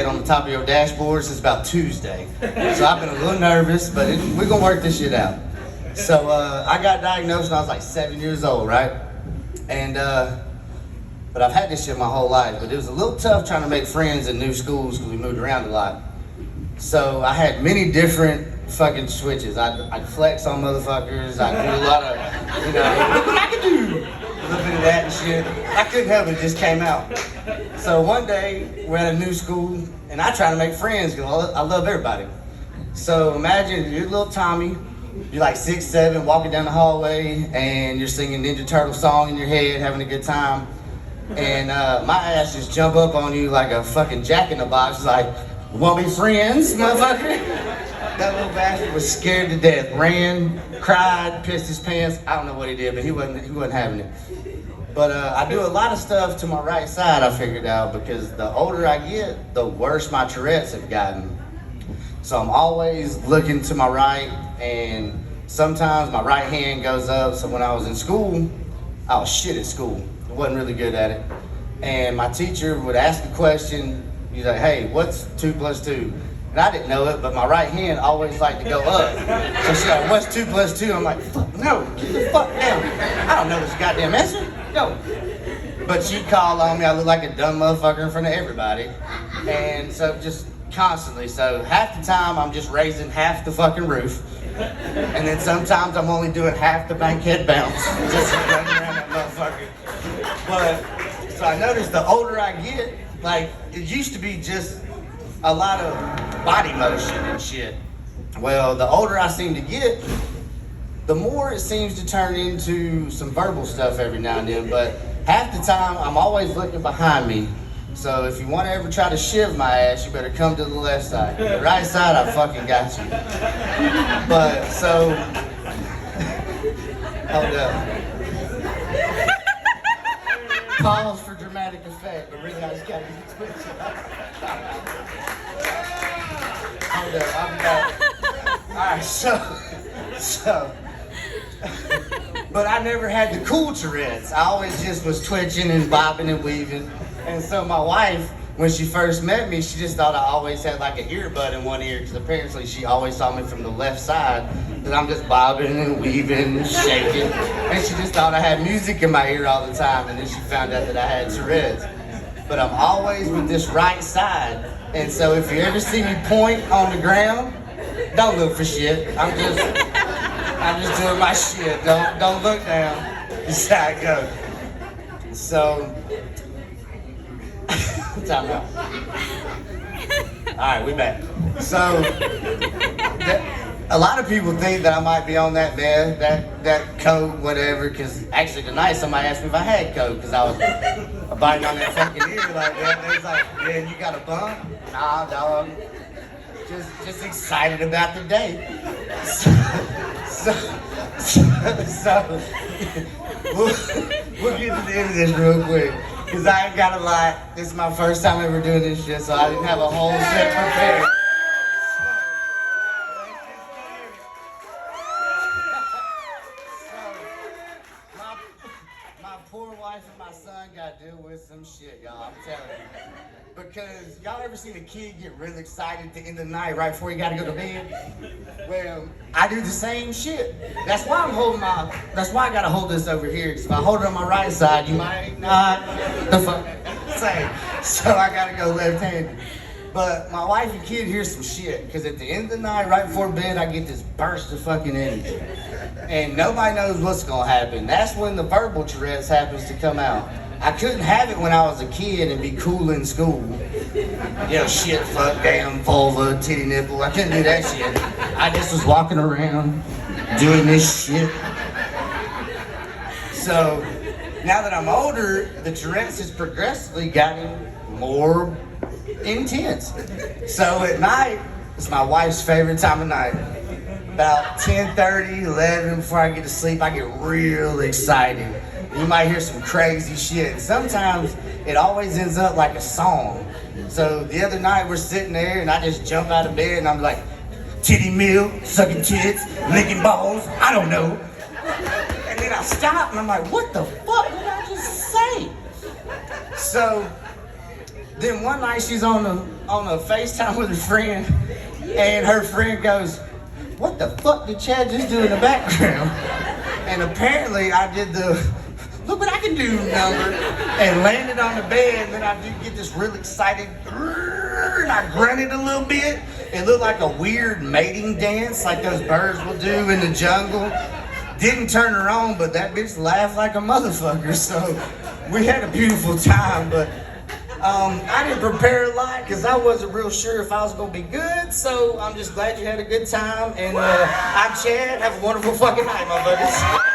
on the top of your dashboard since about Tuesday. So I've been a little nervous, but we're gonna work this shit out. So I got diagnosed when I was like 7 years old, right? And but I've had this shit my whole life, but it was a little tough trying to make friends in new schools because we moved around a lot. So I had many different fucking switches. I'd flex on motherfuckers. I'd do a lot of, look what I can do. A little bit of that and shit. I couldn't help it, just came out. So one day, we're at a new school, and I try to make friends because I love everybody. So imagine you're little Tommy, you're like 6, 7, walking down the hallway, and you're singing Ninja Turtle song in your head, having a good time. And my ass just jump up on you like a fucking jack in the box, like, want to be friends, motherfucker? That little bastard was scared to death, ran, cried, pissed his pants. I don't know what he did, but he wasn't having it. But I do a lot of stuff to my right side, I figured out, because the older I get, the worse my Tourette's have gotten. So I'm always looking to my right, and sometimes my right hand goes up. So when I was in school, I was shit at school. I wasn't really good at it. And my teacher would ask a question. He's like, hey, what's 2 plus 2? And I didn't know it, but my right hand always liked to go up. So she's like, what's 2 plus 2? I'm like, fuck no, get the fuck down. I don't know this goddamn answer. No. But she'd call on me. I look like a dumb motherfucker in front of everybody. And so just constantly. So half the time I'm just raising half the fucking roof. And then sometimes I'm only doing half the bankhead bounce. Just running around that motherfucker. But, so I noticed the older I get, like, it used to be just a lot of body motion and shit. Well, the older I seem to get, the more it seems to turn into some verbal stuff every now and then, but half the time I'm always looking behind me. So if you want to ever try to shiv my ass, you better come to the left side. The right side, I fucking got you. But, so, hold up. Pause for dramatic effect, but really I just gotta get the twitch up. Hold up, I'll be back. Alright, so, but I never had the cool Tourette's. I always just was twitching and bobbing and weaving. And so my wife, when she first met me, she just thought I always had like an earbud in one ear, because apparently she always saw me from the left side, that I'm just bobbing and weaving and shaking. And she just thought I had music in my ear all the time, and then she found out that I had Tourette's. But I'm always with this right side, and so if you ever see me point on the ground, don't look for shit. I'm just doing my shit. Don't look down. This is how it goes. So, time out. Alright, we back. So, a lot of people think that I might be on that bed, that coat, whatever, because actually tonight somebody asked me if I had coke, because I was biting on that fucking ear like that. They was like, man, you got a bump? Nah, dog. Just excited about the day. So we'll get to the end of this real quick, because I ain't got a lot. This is my first time ever doing this shit, so I didn't have a whole set prepared. My poor wife and my son got to deal with some shit, y'all, I'm telling you. Because y'all ever seen a kid get really excited at the end of the night right before he got to go to bed? Well, I do the same shit. That's why that's why I gotta hold this over here. Because if I hold it on my right side, you might not the fuck say. So I gotta go left-handed. But my wife and kid hear some shit. Because at the end of the night, right before bed, I get this burst of fucking energy. And nobody knows what's gonna happen. That's when the verbal Tourette's happens to come out. I couldn't have it when I was a kid and be cool in school. You know, shit, fuck, damn, vulva, titty nipple. I couldn't do that shit. I just was walking around doing this shit. So, now that I'm older, the Tourette's has progressively gotten more intense. So at night, it's my wife's favorite time of night. About 10:30, 11, before I get to sleep, I get real excited. You might hear some crazy shit. Sometimes it always ends up like a song. So the other night we're sitting there and I just jump out of bed and I'm like, titty milk, sucking tits, licking balls, I don't know. And then I stop and I'm like, what the fuck did I just say? So then one night she's on the on a FaceTime with her friend, and her friend goes, "What the fuck did Chad just do in the background?" And apparently I did the "look what I can do" number and landed on the bed, and then I did get this real excited, and I grunted a little bit. It looked like a weird mating dance like those birds will do in the jungle. Didn't turn her on, but that bitch laughed like a motherfucker, so we had a beautiful time. But I didn't prepare a lot because I wasn't real sure if I was gonna be good, so I'm just glad you had a good time. And I'm Chad. Have a wonderful fucking night, my buddies.